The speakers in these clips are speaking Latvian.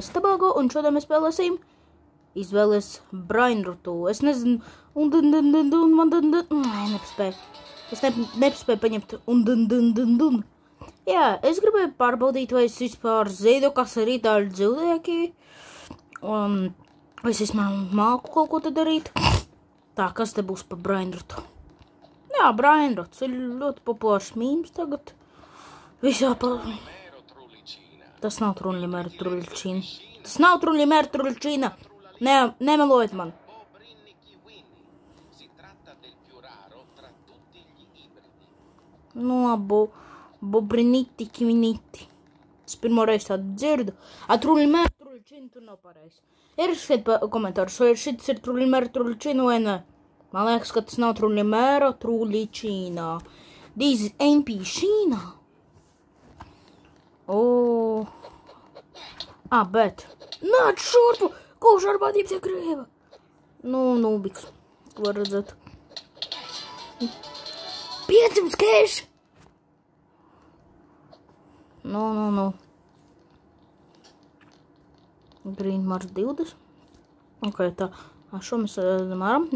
Stabago, un šodien mēs spēlēsim izvēles brainrutu. Es nezinu, nespēju. Es nespēju paņemt Jā, es gribēju pārbaudīt, vai es vispār zinu, kas ir itāļu dzīvnieki. Vai es vispār māku kaut ko te darīt. Tā, kas te būs pa brainrutu? Jā, brainruts ir ļoti populārs mīms tagad. Visā Tas nav truļļimēra truļļčīna. Tas nav truļļimēra truļļčīna. Nemelojiet man. Bobriniti, kiviniti. Es pirmo reizi tādu dzirdu. Truļļimēra truļļčīna tur nav pareizi. Ierakstiet komentārus, vai šis ir truļļimēra truļļčīna vai ne. Man liekas, ka tas nav truļļimēra truļļčīna. This ain't pīšīna. Bet. Nāc šurpu! Koš ar badību tie krieva! Nūbiks. Var redzēt. 500 keši! Green Mars 20. Ok, tā. Šo mēs varam.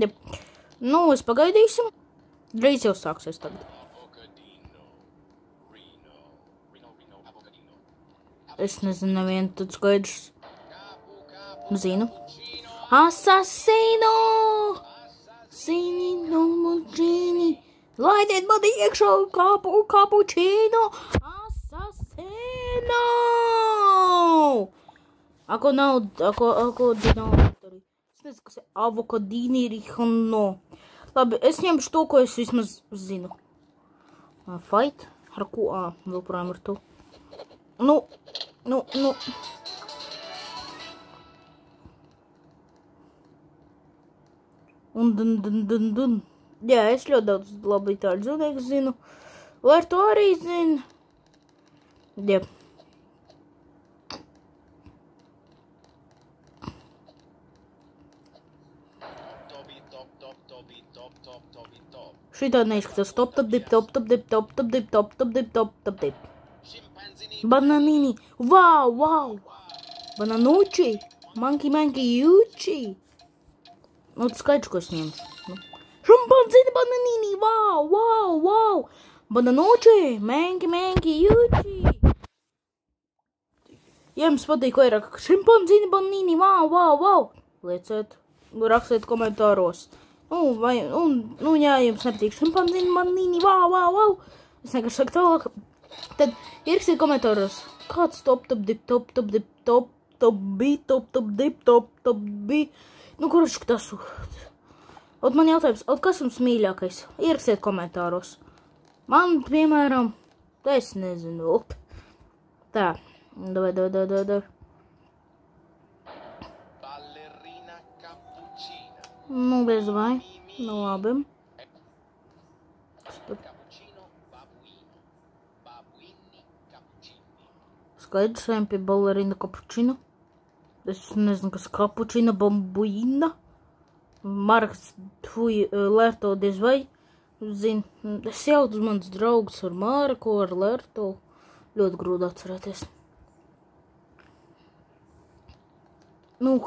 Es pagaidīsim. Drīz jau sāksies tagad. Es nezinu, nevienu tad skaidrs. Zinu. Asasino! Sinino muģīni! Laidiet mani iekšā kapučīno! Asasino! Ako dino. Es nezinu, kas ir avokadīni rihano. Labi, es ņemšu to, ko es vismaz zinu. Fight? Ar ko? Vēl projām ar to. Jā, es ļoti daudz labi itāļu dzīvnieku zinu. Lai to arī zinu. Jā. Šitā neizskatās top. Bananini. Wow. Bananuči. Manki juči. Tas skaidrs, ko es ņemšu. Šimpanzini bananini. Wow. Bananuči. Manki juči. Ja jums patīk vairāk šimpanzini bananini. Wow. Lieciet. Rakstiet komentāros. Ja jums nepatīk šimpanzini bananini. Wow. Es vienkārši saku tālāk. Tad ierakstiet komentāros, kāds top. Kurš tas? Man jautājums, kas jums mīļākais? Ierakstiet komentāros. Man, piemēram, es nezinu. Tā, davai. Bez vai. Labi. Skaidrs, ejam pie ballerina kapučina. Es nezinu, kas kapučina, bambuina. Marks, Lerto, diez vai. Zin, es jautu uz mans draugs ar Marku, ar Lerto. Ļoti grūti atcerēties.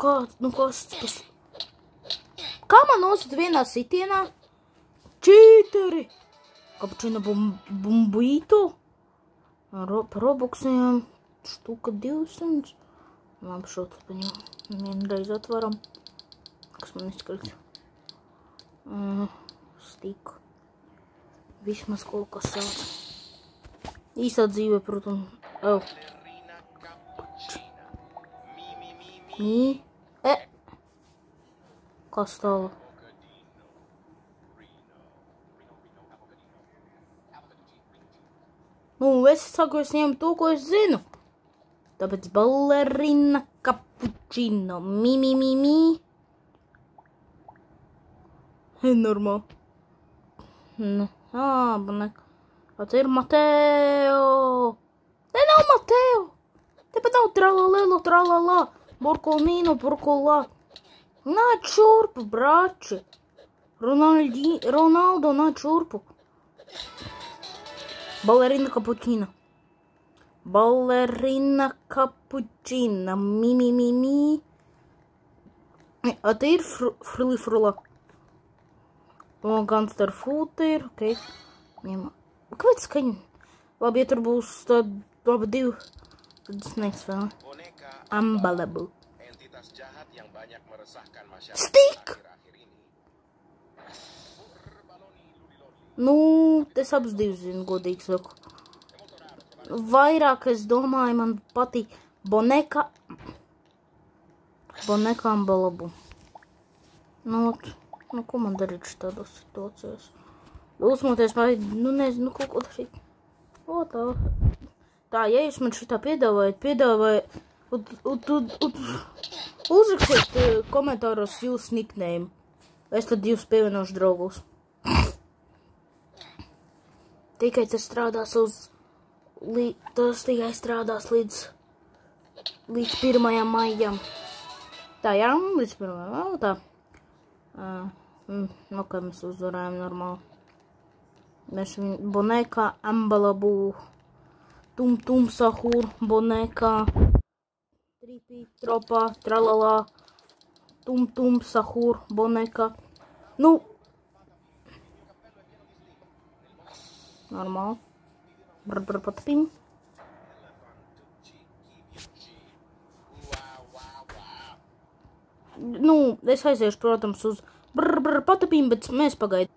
Kas? Kā man nosūt vienā sitienā? Čīteri! Kapučina bambuito. Par robuksiem. Štuka 200. Labi, šo tad paņem. Vienreiz atvaram. Kas man izkrīt? Stiku. Vismaz kaut kas sauc. Īsā dzīvē, protams. Kas tālāk? Es saku, es ņemu to, ko es zinu. Tāpēc ballerina kapučino. Mi. Normāli. Te ir Mateo. Te nav Mateo. Te pat nav tralalelo. Burkolnino, burkolā. Nāc šurpu, brāči. Ronaldo, nāc šurpu. Ballerina kapučino. Ballerina cappuccina. Mi. Te ir frula. Un gangster food ir, ok. Kāpēc skaņa? Labi, ja tur būs tāda laba divi, tad es neizvēlu. Ambalabu. Stik! Nu, es abas divas zinu, godīgi saku. Vairāk, es domāju, man patīk Boneka Ambalabu. Nu, ko man darīt šitādās situācijās? Uzmoties vai, nezinu, kaut ko darīt. O, tā. Tā, ja jūs man šitā piedāvājat, uzrakstiet komentāros jūsu nickname. Es tad jūs pievienošu draugos. Tikai tas strādās tikai strādās līdz 1. maijam. Tā, jā, līdz 1. maijam, tā. Nu, kā mēs uzvarējam normāli. Mēs viņu Boneka Ambalabu, Tum Sahur, Boneka, Tripi, Tropa, Tralala, Tum Sahur, Boneka. Nu, normāli. Patapim. Nu, es aiziešu, protams, uz patapim, bet mēs pagaidām.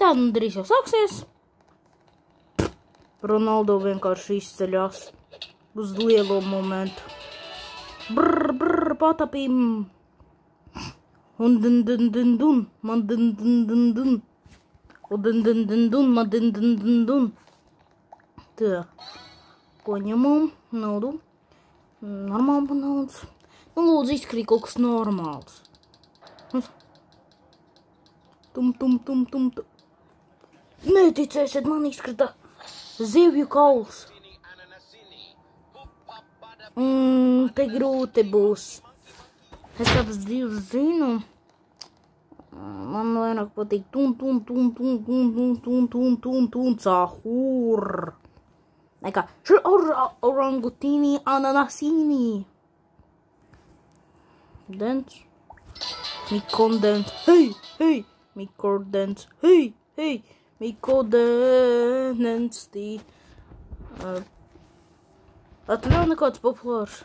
Tā, nu, drīz jau sāksies. Ronaldo vienkārši izceļās uz lielo momentu. Patapim. Un dun. Man dun. Un dun, man dun. Tā. Paņemam naudu. Normāli naudas. Nu, lūdzu, izkrīt kaut kas normāls. Tum. Neticēsiet, man izkrita zivju kauls. Te grūti būs. Es abas divas zinu. Man vairāk patīk tum sahur. Nekā, orangutini ananasini. Dents. Mikondens. Hei. Mikondens. Hei. Mikondens. Vēl nekāds populārs.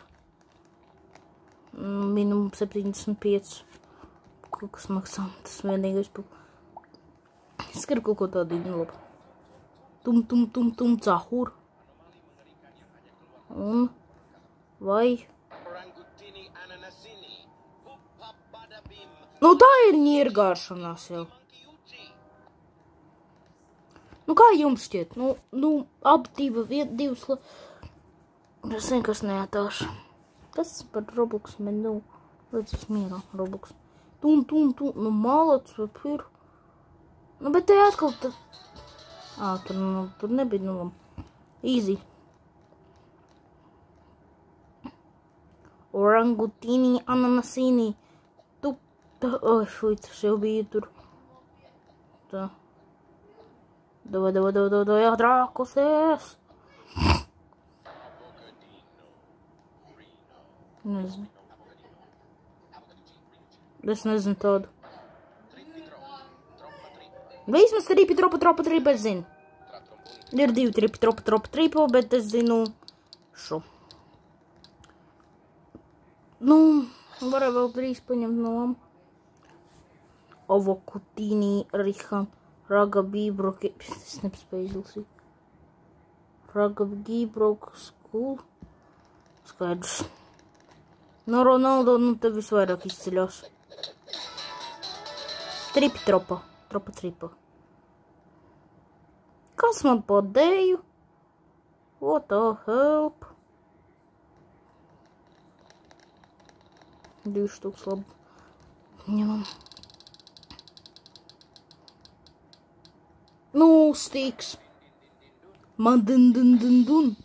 Minimum 75. Kaut kas maksā. Tas vienīgais populārs. Es gribu kaut ko tādu labu. Tum sahur. Un vai... Nu, tā ir ņirgāšanās jau. Nu, kā jums šķiet? Nu, abi divas... Es vienkārši neatāšu. Tas par Roblox menu. Līdz es mierā Roblox. Tum. Nu, malac vai pir. Nu, bet te atkal... Tur nebija nulam. Easy. Orangutini ananasini. Oi, fuj, tas jau bija tur. Tā. Davai, atrākusies. Nezinu. Es nezinu tādu. Vismaz tripi, tropa, es zinu. Ir 2 tripi, tropa, bet es zinu šo. Nu, varēja vēl drīz paņemt no lamu. Avokutini, Rihan, Ragabībroki, es nepaspēju izlasīt. Ragabībroki, skul. Skaidrs. No Ronaldo, nu te visvairāk izceļās. Tripi, tropa, tripa. Kas man padēju? What the help? 2 štuks labi. Ņemam. Nu, stiks. Man dun.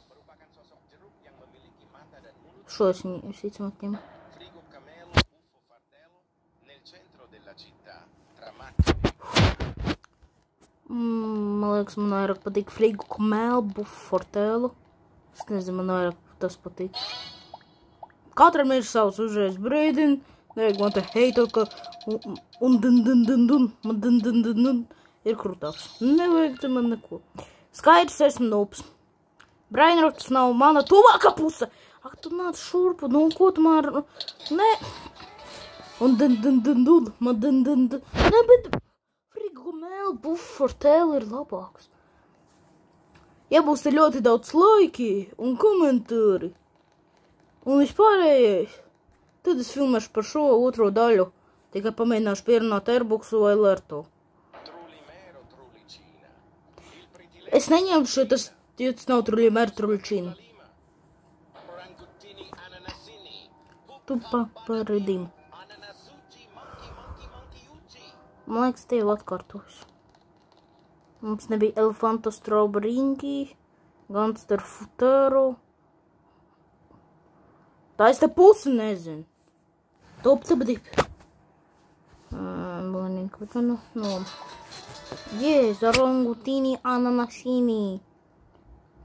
Šo es visticamāk ņemu. Man liekas, man vairāk patīk Frigo Camel Buff Fortēlu. Es nezinu, man vairāk tas patīk. Katram ir savs uzreiz brīdin, nevajag man te heito, ka un ir krūtāks. Nevajag te man neko. Skaidrs, esmu nūps. Brainrots nav mana tuvākā puse. Ak, tu nāc šurpu, nu, ko tu man... Nē. Un man Nē, bet frigo mēl Buff-Fortēl ir labāks. Ja būs te ļoti daudz laiki un komentāri un vispārējais, tad es filmēšu par šo otro daļu. Tikai pamēģināšu pierunāt Airboxu vai Lerto. Es neņemšu, jo tas nav Trullimēro Trullicino. Tu paredim. Man liekas, tie jau atkārtoši. Mums nebija Elefanto Strawberry, Gangster Futuro. Tā es te pusi nezinu. Top dip. Bonīgi, bet nu. Orangutini Ananasini.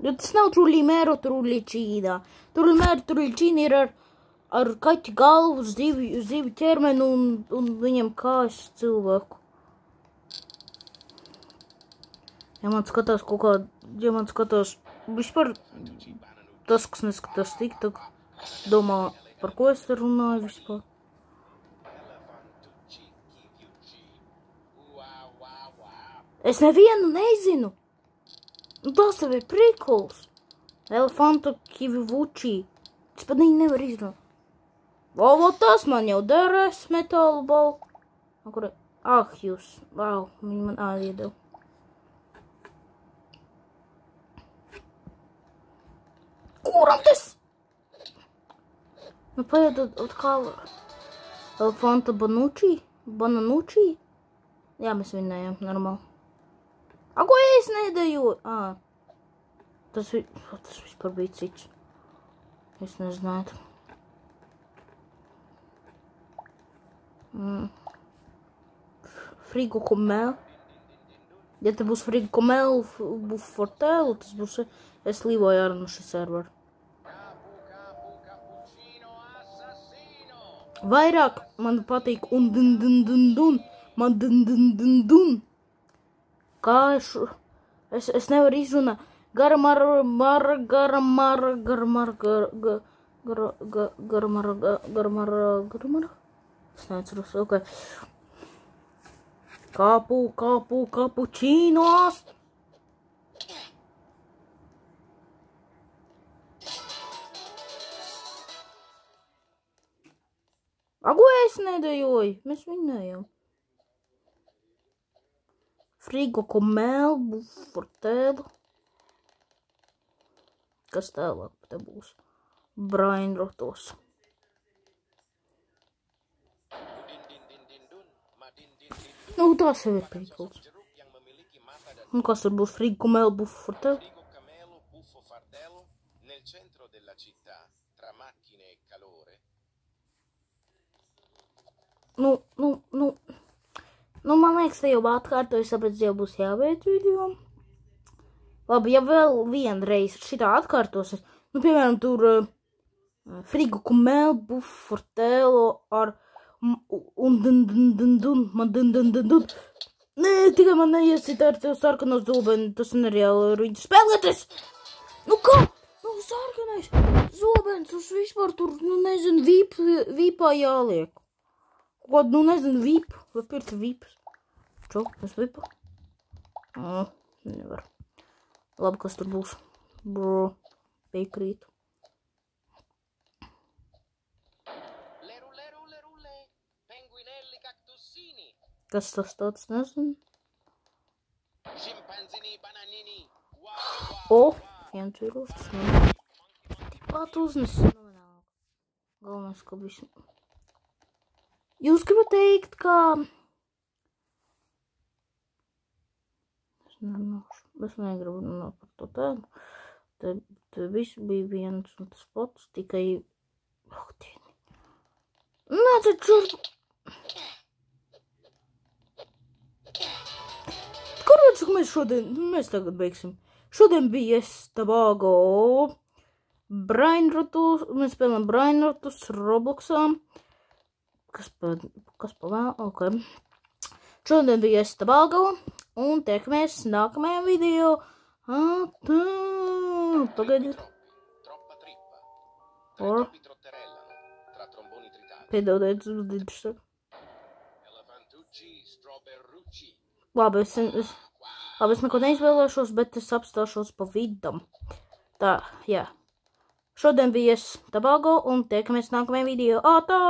Jo tas nav Trullimēro Trullicino. Trullimēro Trullicino ir ar kaķi galvu uz divu ķermeni un viņam kājas cilvēku. Ja man skatās vispār tas, kas neskatās TikTok, domā, par ko es te runāju vispār. Es nevienu nezinu. Nu, tas tev ir prikols. Elefanto Kivivuči. Es pat viņu nevaru izrunāt. O, tas man jau derēs, metālu balu. Ah, jūs. Vau, viņi man iedeva. Kuram tas? Nu, paiedot kā Elefanto Bananuči? Jā, mēs vinnējām, normāli. A, ko es nedejoju? Tas vispār bija cits. Es nezināju. Frigo Comel. Ja te būs Frigo Comel Buff-Fortēl, tas būs es līvoju ar no šī servera. Vairāk man patīk un man kā es nevaru izrunāt. Garamar. Es neatceros, ok. Kapučīnos. Ko es nedejoju? Mēs vinnējām. Frigo Comel Buff-Fortēl. Kas tālāk te būs? Brainrotos. Nu, tās jau ir prikols. Un kas tur būs Frigo Comel Buff-Fortēl? Nu, man liekas, te jau atkārtoju, tāpēc jau būs jābeidz video. Labi, ja vēl vienreiz šitā atkārtosies, nu, piemēram, tur Frigo Comel Buff-Fortēl ar Nē, tikai man neiesit ar tev sarkano zobeni, tas nereāli ir viņa spēlēties. Nu, kā? Nu, sarkanais zobens, uz vispār tur, nu, nezinu, vīpā jāliek. Kaut, nu, nezinu, vīpu, vai pirta vīpas. Čo, es vipu? Nevar. Labi, kas tur būs. Bro, piekrītu. Kas tas tāds, nezinu? O, viens ir uztas. Tikpat uznes. Galvenais, ka visu. Jūs gribat teikt, ka... Es negribu runāt par to tēmu. Te viss bija viens un tas pats, tikai... Oh, dieni. Nāciet šurp! Kurvēc, ka mēs tagad beigsim? Šodien bija es Tabago. Brainrotus, mēs spēlējam Brainrotus Robloxā. Kas pa vēl? Ok. Šodien bija es Tabalgo un tiekamies nākamajā video. Tā, pagaidiet. Piedodiet, Labi, es neko neizvēlēšos, bet es apstāšos pa vidam. Tā, jā. Šodien bija es Tabalgo un tiekamies nākamajā video. Tā!